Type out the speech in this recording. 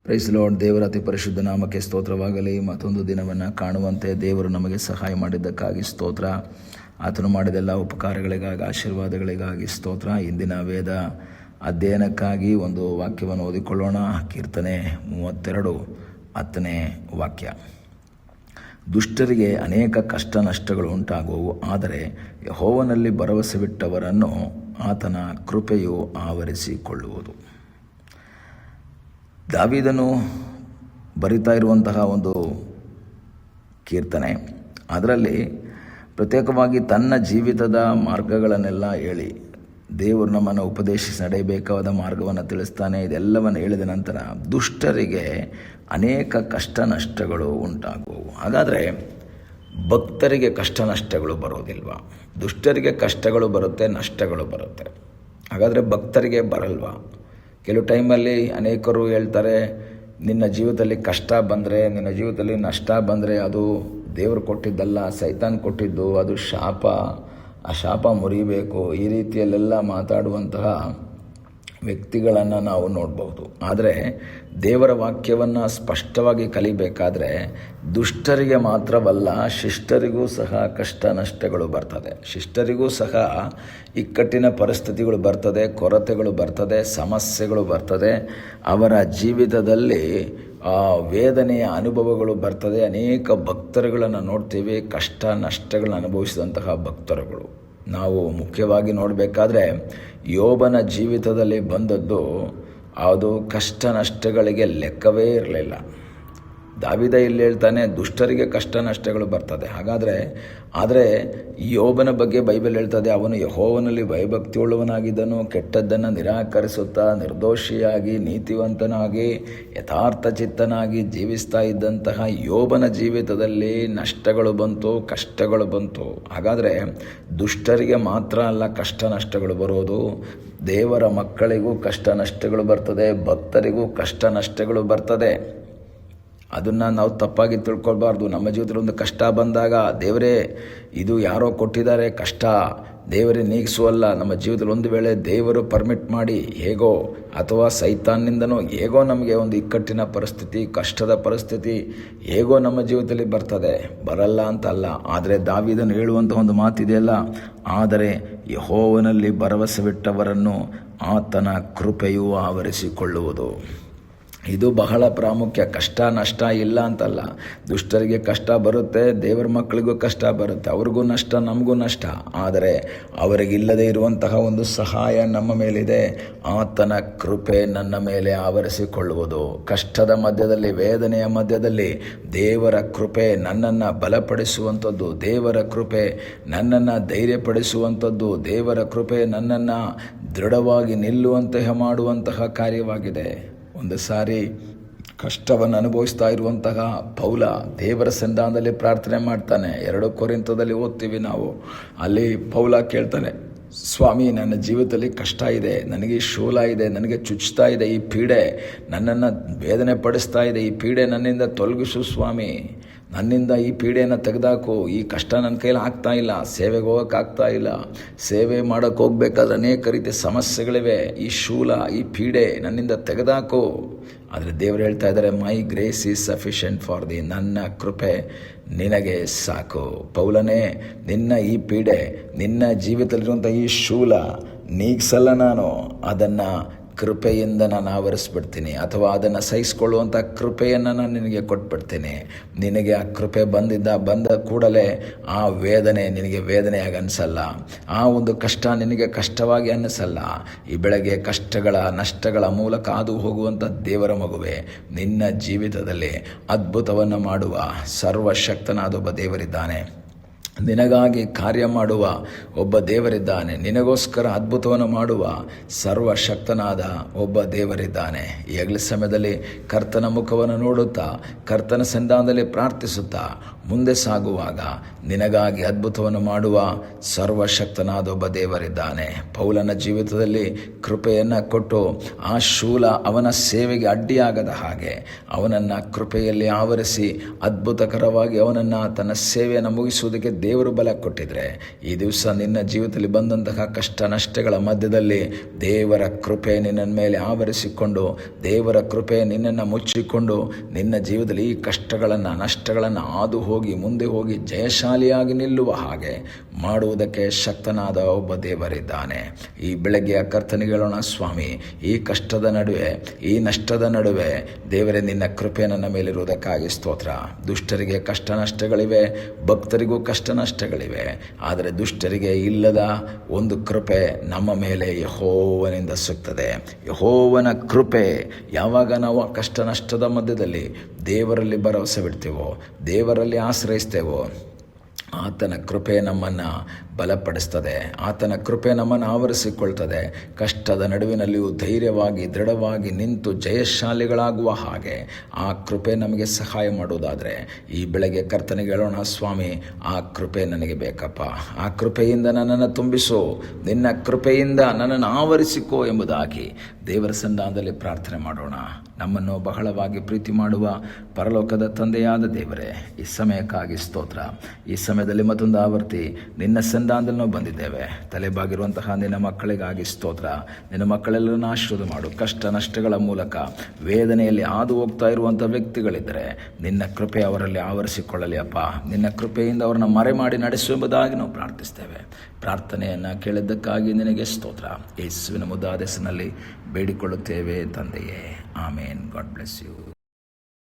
Price lord. ದೇವರ ಅತಿ ಪರಿಶುದ್ಧ ನಾಮಕ್ಕೆ ಸ್ತೋತ್ರವಾಗಲಿ. ಮತ್ತೊಂದು ದಿನವನ್ನು ಕಾಣುವಂತೆ ದೇವರು ನಮಗೆ ಸಹಾಯ ಮಾಡಿದ್ದಕ್ಕಾಗಿ ಸ್ತೋತ್ರ. ಆತನು ಮಾಡಿದೆಲ್ಲ ಉಪಕಾರಗಳಿಗಾಗಿ, ಆಶೀರ್ವಾದಗಳಿಗಾಗಿ ಸ್ತೋತ್ರ. ಇಂದಿನ ವೇದ ಅಧ್ಯಯನಕ್ಕಾಗಿ ಒಂದು ವಾಕ್ಯವನ್ನು ಓದಿಕೊಳ್ಳೋಣ. ಕೀರ್ತನೆ 32 10ನೇ ವಾಕ್ಯ. ದುಷ್ಟರಿಗೆ ಅನೇಕ ಕಷ್ಟ ನಷ್ಟಗಳು ಉಂಟಾಗುವವು, ಆದರೆ ಯೆಹೋವನಲ್ಲಿ ಭರವಸೆವಿಟ್ಟವರನ್ನು ಆತನ ಕೃಪೆಯು ಆವರಿಸಿಕೊಳ್ಳುವುದು. ದಾವೀದನು ಬರಿತಾ ಇರುವಂತಹ ಒಂದು ಕೀರ್ತನೆ. ಅದರಲ್ಲಿ ಪ್ರತ್ಯೇಕವಾಗಿ ತನ್ನ ಜೀವಿತದ ಮಾರ್ಗಗಳನ್ನೆಲ್ಲ ಹೇಳಿ ದೇವರು ನಮ್ಮನ್ನು ಉಪದೇಶಿಸಿ ನಡೆಯಬೇಕಾದ ಮಾರ್ಗವನ್ನು ತಿಳಿಸ್ತಾನೆ. ಇದೆಲ್ಲವನ್ನು ಹೇಳಿದ ನಂತರ ದುಷ್ಟರಿಗೆ ಅನೇಕ ಕಷ್ಟ ನಷ್ಟಗಳು ಉಂಟಾಗುವು. ಹಾಗಾದರೆ ಭಕ್ತರಿಗೆ ಕಷ್ಟ ನಷ್ಟಗಳು ಬರೋದಿಲ್ವಾ? ದುಷ್ಟರಿಗೆ ಕಷ್ಟಗಳು ಬರುತ್ತೆ, ನಷ್ಟಗಳು ಬರುತ್ತೆ. ಹಾಗಾದರೆ ಭಕ್ತರಿಗೆ ಬರಲ್ವಾ? ಕೆಲವು ಟೈಮಲ್ಲಿ ಅನೇಕರು ಹೇಳ್ತಾರೆ, ನಿನ್ನ ಜೀವಿತದಲ್ಲಿ ಕಷ್ಟ ಬಂದರೆ, ನಿನ್ನ ಜೀವಿತದಲ್ಲಿ ನಷ್ಟ ಬಂದರೆ ಅದು ದೇವರು ಕೊಟ್ಟಿದ್ದಲ್ಲ, ಸೈತಾನ್ ಕೊಟ್ಟಿದ್ದು, ಅದು ಶಾಪ, ಆ ಶಾಪ ಮುರಿಬೇಕು, ಈ ರೀತಿಯಲ್ಲೆಲ್ಲ ಮಾತಾಡುವಂತಹ ವ್ಯಕ್ತಿಗಳನ್ನು ನಾವು ನೋಡ್ಬೋದು. ಆದರೆ ದೇವರ ವಾಕ್ಯವನ್ನು ಸ್ಪಷ್ಟವಾಗಿ ಕಲಿಬೇಕಾದ್ರೆ ದುಷ್ಟರಿಗೆ ಮಾತ್ರವಲ್ಲ, ಶಿಷ್ಟರಿಗೂ ಸಹ ಕಷ್ಟ ನಷ್ಟಗಳು ಬರ್ತದೆ. ಶಿಷ್ಟರಿಗೂ ಸಹ ಇಕ್ಕಟ್ಟಿನ ಪರಿಸ್ಥಿತಿಗಳು ಬರ್ತದೆ, ಕೊರತೆಗಳು ಬರ್ತದೆ, ಸಮಸ್ಯೆಗಳು ಬರ್ತದೆ. ಅವರ ಜೀವಿತದಲ್ಲಿ ವೇದನೆಯ ಅನುಭವಗಳು ಬರ್ತದೆ. ಅನೇಕ ಭಕ್ತರುಗಳನ್ನು ನೋಡ್ತೀವಿ, ಕಷ್ಟ ನಷ್ಟಗಳನ್ನು ಅನುಭವಿಸಿದಂತಹ ಭಕ್ತರುಗಳು. ನಾವು ಮುಖ್ಯವಾಗಿ ನೋಡಬೇಕಾದ್ರೆ ಯೋಬನ ಜೀವಿತದಲ್ಲಿ ಬಂದದ್ದು ಅದು ಕಷ್ಟ ನಷ್ಟಗಳಿಗೆ ಲೆಕ್ಕವೇ ಇರಲಿಲ್ಲ. ದಾವೀದ ಇಲ್ಲಿ ಹೇಳ್ತಾನೆ, ದುಷ್ಟರಿಗೆ ಕಷ್ಟ ನಷ್ಟಗಳು ಬರ್ತದೆ. ಆದರೆ ಯೋಬನ ಬಗ್ಗೆ ಬೈಬಲ್ ಹೇಳ್ತದೆ, ಅವನು ಯೆಹೋವನಲ್ಲಿ ಭಯಭಕ್ತಿಯುಳ್ಳವನಾಗಿದ್ದನು, ಕೆಟ್ಟದ್ದನ್ನು ನಿರಾಕರಿಸುತ್ತಾ ನಿರ್ದೋಷಿಯಾಗಿ ನೀತಿವಂತನಾಗಿ ಯಥಾರ್ಥ ಚಿತ್ತನಾಗಿ ಜೀವಿಸ್ತಾ ಇದ್ದಂತಹ ಯೋಬನ ಜೀವಿತದಲ್ಲಿ ನಷ್ಟಗಳು ಬಂತು, ಕಷ್ಟಗಳು ಬಂತು. ಹಾಗಾದರೆ ದುಷ್ಟರಿಗೆ ಮಾತ್ರ ಅಲ್ಲ ಕಷ್ಟ ನಷ್ಟಗಳು ಬರೋದು, ದೇವರ ಮಕ್ಕಳಿಗೂ ಕಷ್ಟ ನಷ್ಟಗಳು ಬರ್ತದೆ, ಭಕ್ತರಿಗೂ ಕಷ್ಟ ನಷ್ಟಗಳು ಬರ್ತದೆ. ಅದನ್ನು ನಾವು ತಪ್ಪಾಗಿ ತಿಳ್ಕೊಳ್ಬಾರ್ದು. ನಮ್ಮ ಜೀವಿತದಲ್ಲಿ ಒಂದು ಕಷ್ಟ ಬಂದಾಗ ದೇವರೇ ಇದು ಯಾರೋ ಕೊಟ್ಟಿದ್ದಾರೆ ಕಷ್ಟ, ದೇವರೇ ನೀಗಿಸುವಲ್ಲ. ನಮ್ಮ ಜೀವಿತದಲ್ಲಿ ಒಂದು ವೇಳೆ ದೇವರು ಪರ್ಮಿಟ್ ಮಾಡಿ ಹೇಗೋ ಅಥವಾ ಸೈತಾನ್ನಿಂದನೋ ಹೇಗೋ ನಮಗೆ ಒಂದು ಇಕ್ಕಟ್ಟಿನ ಪರಿಸ್ಥಿತಿ, ಕಷ್ಟದ ಪರಿಸ್ಥಿತಿ ಹೇಗೋ ನಮ್ಮ ಜೀವಿತದಲ್ಲಿ ಬರ್ತದೆ, ಬರಲ್ಲ ಅಂತಲ್ಲ. ಆದರೆ ದಾವೀದನು ಹೇಳುವಂಥ ಒಂದು ಮಾತಿದೆಯಲ್ಲ, ಆದರೆ ಯೆಹೋವನಲ್ಲಿ ಭರವಸೆವಿಟ್ಟವರನ್ನು ಆತನ ಕೃಪೆಯು ಆವರಿಸಿಕೊಳ್ಳುವುದು. ಇದು ಬಹಳ ಪ್ರಾಮುಖ್ಯ. ಕಷ್ಟ ನಷ್ಟ ಇಲ್ಲ ಅಂತಲ್ಲ, ದುಷ್ಟರಿಗೆ ಕಷ್ಟ ಬರುತ್ತೆ, ದೇವರ ಮಕ್ಕಳಿಗೂ ಕಷ್ಟ ಬರುತ್ತೆ, ಅವ್ರಿಗೂ ನಷ್ಟ, ನಮಗೂ ನಷ್ಟ. ಆದರೆ ಅವರಿಗಿಲ್ಲದೆ ಇರುವಂತಹ ಒಂದು ಸಹಾಯ ನಮ್ಮ ಮೇಲಿದೆ. ಆತನ ಕೃಪೆ ನನ್ನ ಮೇಲೆ ಆವರಿಸಿಕೊಳ್ಳುವುದು. ಕಷ್ಟದ ಮಧ್ಯದಲ್ಲಿ, ವೇದನೆಯ ಮಧ್ಯದಲ್ಲಿ ದೇವರ ಕೃಪೆ ನನ್ನನ್ನು ಬಲಪಡಿಸುವಂಥದ್ದು, ದೇವರ ಕೃಪೆ ನನ್ನನ್ನು ಧೈರ್ಯಪಡಿಸುವಂಥದ್ದು, ದೇವರ ಕೃಪೆ ನನ್ನನ್ನು ದೃಢವಾಗಿ ನಿಲ್ಲುವಂತಹ ಮಾಡುವಂತಹ ಕಾರ್ಯವಾಗಿದೆ. ಒಂದು ಸಾರಿ ಕಷ್ಟವನ್ನು ಅನುಭವಿಸ್ತಾ ಇರುವಂತಹ ಪೌಲ ದೇವರ ಸನ್ನಿಧಾನದಲ್ಲಿ ಪ್ರಾರ್ಥನೆ ಮಾಡ್ತಾನೆ. 2 ಕೊರಿಂಥದಲ್ಲಿ ಓದ್ತೀವಿ ನಾವು. ಅಲ್ಲಿ ಪೌಲ ಕೇಳ್ತಾನೆ, ಸ್ವಾಮಿ, ನನ್ನ ಜೀವಿತದಲ್ಲಿ ಕಷ್ಟ ಇದೆ, ನನಗೆ ಶೂಲ ಇದೆ, ನನಗೆ ಚುಚ್ತಾ ಇದೆ, ಈ ಪೀಡೆ ನನ್ನನ್ನು ವೇದನೆ ಪಡಿಸ್ತಾ ಇದೆ, ಈ ಪೀಡೆ ನನ್ನಿಂದ ತೊಲಗಿಸು ಸ್ವಾಮಿ, ನನ್ನಿಂದ ಈ ಪೀಡೆಯನ್ನು ತೆಗೆದಾಕು, ಈ ಕಷ್ಟ ನನ್ನ ಕೈಲಿ ಆಗ್ತಾ ಇಲ್ಲ, ಸೇವೆಗೆ ಹೋಗೋಕ್ಕಾಗ್ತಾ ಇಲ್ಲ, ಸೇವೆ ಮಾಡೋಕ್ಕೆ ಹೋಗ್ಬೇಕಾದ್ರೆ ಅನೇಕ ರೀತಿಯ ಸಮಸ್ಯೆಗಳಿವೆ, ಈ ಶೂಲ, ಈ ಪೀಡೆ ನನ್ನಿಂದ ತೆಗೆದಾಕು. ಆದರೆ ದೇವರು ಹೇಳ್ತಾ ಇದ್ದಾರೆ, my grace is sufficient for the, ನನ್ನ ಕೃಪೆ ನಿನಗೆ ಸಾಕು. ಪೌಲನೇ, ನಿನ್ನ ಈ ಪೀಡೆ, ನಿನ್ನ ಜೀವಿತದಲ್ಲಿರುವಂಥ ಈ ಶೂಲ ನೀಗಿಸಲ್ಲ ನಾನು, ಅದನ್ನು ಕೃಪೆಯಿಂದ ನಾನು ಆವರಿಸ್ಬಿಡ್ತೀನಿ, ಅಥವಾ ಅದನ್ನು ಸಹಿಸ್ಕೊಳ್ಳುವಂಥ ಕೃಪೆಯನ್ನು ನಾನು ನಿನಗೆ ಕೊಟ್ಬಿಡ್ತೀನಿ. ನಿನಗೆ ಆ ಕೃಪೆ ಬಂದ ಕೂಡಲೇ ಆ ವೇದನೆ ನಿನಗೆ ವೇದನೆಯಾಗಿ ಅನಿಸಲ್ಲ, ಆ ಒಂದು ಕಷ್ಟ ನಿನಗೆ ಕಷ್ಟವಾಗಿ ಅನ್ನಿಸಲ್ಲ. ಈ ಬೆಳಗ್ಗೆ ಕಷ್ಟಗಳ ನಷ್ಟಗಳ ಮೂಲಕ ಹಾದು ಹೋಗುವಂಥ ದೇವರ ಮಗುವೆ, ನಿನ್ನ ಜೀವಿತದಲ್ಲಿ ಅದ್ಭುತವನ್ನು ಮಾಡುವ ಸರ್ವಶಕ್ತನಾದ ಒಬ್ಬ ದೇವರಿದ್ದಾನೆ. ನಿನಗಾಗಿ ಕಾರ್ಯ ಮಾಡುವ ಒಬ್ಬ ದೇವರಿದ್ದಾನೆ. ನಿನಗೋಸ್ಕರ ಅದ್ಭುತವನ್ನು ಮಾಡುವ ಸರ್ವಶಕ್ತನಾದ ಒಬ್ಬ ದೇವರಿದ್ದಾನೆ. ಈ ಹಗಲ ಸಮಯದಲ್ಲಿ ಕರ್ತನ ಮುಖವನ್ನು ನೋಡುತ್ತಾ, ಕರ್ತನ ಸನ್ನಿಧಾನದಲ್ಲಿ ಪ್ರಾರ್ಥಿಸುತ್ತಾ, ಮುಂದೆ ಸಾಗುವಾಗ ನಿನಗಾಗಿ ಅದ್ಭುತವನ್ನು ಮಾಡುವ ಸರ್ವಶಕ್ತನಾದ ಒಬ್ಬ ದೇವರಿದ್ದಾನೆ. ಪೌಲನ ಜೀವಿತದಲ್ಲಿ ಕೃಪೆಯನ್ನು ಕೊಟ್ಟು ಆ ಶೂಲ ಅವನ ಸೇವೆಗೆ ಅಡ್ಡಿಯಾಗದ ಹಾಗೆ ಅವನನ್ನು ಕೃಪೆಯಲ್ಲಿ ಆವರಿಸಿ ಅದ್ಭುತಕರವಾಗಿ ಅವನನ್ನು ತನ್ನ ಸೇವೆಯನ್ನು ಮುಗಿಸುವುದಕ್ಕೆ ದೇವರು ಬಲ ಕೊಟ್ಟಿದ್ರೆ, ಈ ದಿವಸ ನಿನ್ನ ಜೀವಿತದಲ್ಲಿ ಬಂದಂತಹ ಕಷ್ಟ ನಷ್ಟಗಳ ಮಧ್ಯದಲ್ಲಿ ದೇವರ ಕೃಪೆ ನಿನ್ನ ಮೇಲೆ ಆವರಿಸಿಕೊಂಡು, ದೇವರ ಕೃಪೆ ನಿನ್ನನ್ನು ಮುಚ್ಚಿಕೊಂಡು, ನಿನ್ನ ಜೀವಿತದಲ್ಲಿ ಈ ಕಷ್ಟಗಳನ್ನು ನಷ್ಟಗಳನ್ನು ಹಾದು ಹೋಗಿ ಮುಂದೆ ಹೋಗಿ ಜಯಶಾಲಿಯಾಗಿ ನಿಲ್ಲುವ ಹಾಗೆ ಮಾಡುವುದಕ್ಕೆ ಶಕ್ತನಾದ ಒಬ್ಬ ದೇವರಿದ್ದಾನೆ. ಈ ಬೆಳಗ್ಗೆಯ ಕರ್ತನಿಗೆ ಹೇಳೋಣ, ಸ್ವಾಮಿ, ಈ ಕಷ್ಟದ ನಡುವೆ, ಈ ನಷ್ಟದ ನಡುವೆ ದೇವರೇ ನಿನ್ನ ಕೃಪೆ ನನ್ನ ಮೇಲಿರುವುದಕ್ಕಾಗಿ ಸ್ತೋತ್ರ. ದುಷ್ಟರಿಗೆ ಕಷ್ಟ ನಷ್ಟಗಳಿವೆ, ಭಕ್ತರಿಗೂ ಕಷ್ಟ ನಷ್ಟಗಳಿವೆ, ಆದರೆ ದುಷ್ಟರಿಗೆ ಇಲ್ಲದ ಒಂದು ಕೃಪೆ ನಮ್ಮ ಮೇಲೆ ಯೆಹೋವನಿಂದ ಸಿಗ್ತದೆ. ಯೆಹೋವನ ಕೃಪೆ ಯಾವಾಗ ನಾವು ಕಷ್ಟ ನಷ್ಟದ ಮಧ್ಯದಲ್ಲಿ ದೇವರಲ್ಲಿ ಭರವಸೆ ಬಿಡ್ತೇವೋ, ದೇವರಲ್ಲಿ ಆಶ್ರಯಿಸ್ತೇವೋ, ಆತನ ಕೃಪೆ ನಮ್ಮನ್ನು ಬಲಪಡಿಸ್ತದೆ, ಆತನ ಕೃಪೆ ನಮ್ಮನ್ನು ಆವರಿಸಿಕೊಳ್ತದೆ. ಕಷ್ಟದ ನಡುವಿನಲ್ಲಿಯೂ ಧೈರ್ಯವಾಗಿ ದೃಢವಾಗಿ ನಿಂತು ಜಯಶಾಲಿಗಳಾಗುವ ಹಾಗೆ ಆ ಕೃಪೆ ನಮಗೆ ಸಹಾಯ ಮಾಡುವುದಾದರೆ ಈ ಬೆಳಗ್ಗೆ ಕರ್ತನಿಗೆ ಹೇಳೋಣ, ಸ್ವಾಮಿ, ಆ ಕೃಪೆ ನನಗೆ ಬೇಕಪ್ಪ, ಆ ಕೃಪೆಯಿಂದ ನನ್ನನ್ನು ತುಂಬಿಸು, ನಿನ್ನ ಕೃಪೆಯಿಂದ ನನ್ನನ್ನು ಆವರಿಸಿಕೋ ಎಂಬುದಾಗಿ ದೇವರ ಸನ್ನಿಧಾನದಲ್ಲಿ ಪ್ರಾರ್ಥನೆ ಮಾಡೋಣ. ನಮ್ಮನ್ನು ಬಹಳವಾಗಿ ಪ್ರೀತಿ ಮಾಡುವ ಪರಲೋಕದ ತಂದೆಯಾದ ದೇವರೇ, ಈ ಸಮಯಕ್ಕಾಗಿ ಸ್ತೋತ್ರ. ಈ ಸಮಯದಲ್ಲಿ ಮತ್ತೊಂದು ಆವರ್ತಿ ನಿನ್ನ ಸನ್ನಿಧಾನದಲ್ಲಿ ನಾವು ಬಂದಿದ್ದೇವೆ. ತಲೆಬಾಗಿರುವಂತಹ ನಿನ್ನ ಮಕ್ಕಳಿಗಾಗಿ ಸ್ತೋತ್ರ. ನಿನ್ನ ಮಕ್ಕಳೆಲ್ಲರನ್ನ ಆಶೀರ್ವಾದ ಮಾಡು. ಕಷ್ಟ ನಷ್ಟಗಳ ಮೂಲಕ ವೇದನೆಯಲ್ಲಿ ಹಾದು ಹೋಗ್ತಾ ಇರುವಂಥ ವ್ಯಕ್ತಿಗಳಿದ್ದರೆ ನಿನ್ನ ಕೃಪೆ ಅವರಲ್ಲಿ ಆವರಿಸಿಕೊಳ್ಳಲಿ ಅಪ್ಪ. ನಿನ್ನ ಕೃಪೆಯಿಂದ ಅವರನ್ನು ಮರೆ ಮಾಡಿ ನಡೆಸುವುದಾಗಿ ನಾವು ಪ್ರಾರ್ಥಿಸ್ತೇವೆ. ಪ್ರಾರ್ಥನೆಯನ್ನು ಕೇಳಿದ್ದಕ್ಕಾಗಿ ನಿನಗೆ ಸ್ತೋತ್ರ. ಯೇಸುವಿನ ಮುದ್ದಾದ ಹೆಸರಿನಲ್ಲಿ ಬೇಡಿಕೊಳ್ಳುತ್ತೇವೆ ತಂದೆಯೇ, ಆಮೇನ್. God bless you.